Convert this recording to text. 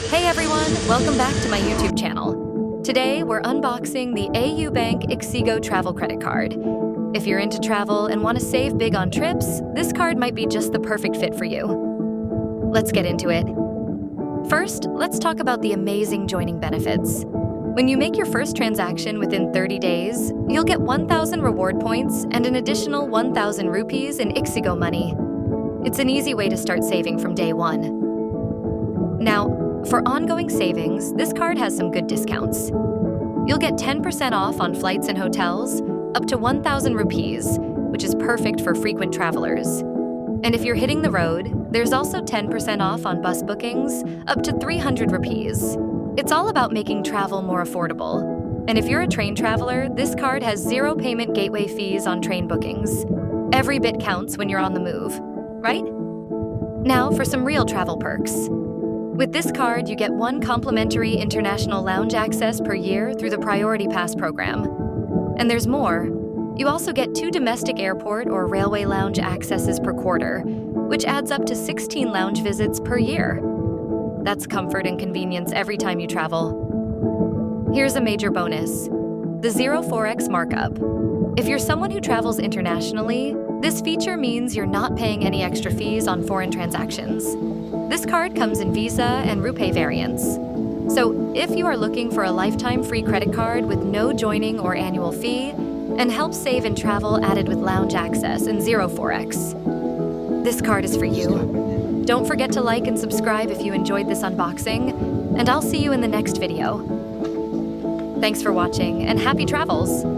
Hey everyone, welcome back to my YouTube channel. Today we're unboxing the Bank Ixigo travel credit card. If you're into travel and want to save big on trips, this card might be just the perfect fit for you. Let's get into it. First, let's talk about the amazing joining benefits. When you make your first transaction within 30 days, you'll get 1,000 reward points and an additional 1,000 rupees in Ixigo money. It's an easy way to start saving from day one. Now, for ongoing savings, this card has some good discounts. You'll get 10% off on flights and hotels, up to 1,000 rupees, which is perfect for frequent travelers. And if you're hitting the road, there's also 10% off on bus bookings, up to 300 rupees. It's all about making travel more affordable. And if you're a train traveler, this card has zero payment gateway fees on train bookings. Every bit counts when you're on the move, right? Now for some real travel perks. With this card, you get 1 complimentary international lounge access per year through the Priority Pass program. And there's more. You also get 2 domestic airport or railway lounge accesses per quarter, which adds up to 16 lounge visits per year. That's comfort and convenience every time you travel. Here's a major bonus: the zero Forex markup. If you're someone who travels internationally, this feature means you're not paying any extra fees on foreign transactions. This card comes in Visa and RuPay variants. So if you are looking for a lifetime free credit card with no joining or annual fee, and help save in travel added with lounge access and zero Forex, this card is for you. Don't forget to like and subscribe if you enjoyed this unboxing, and I'll see you in the next video. Thanks for watching and happy travels!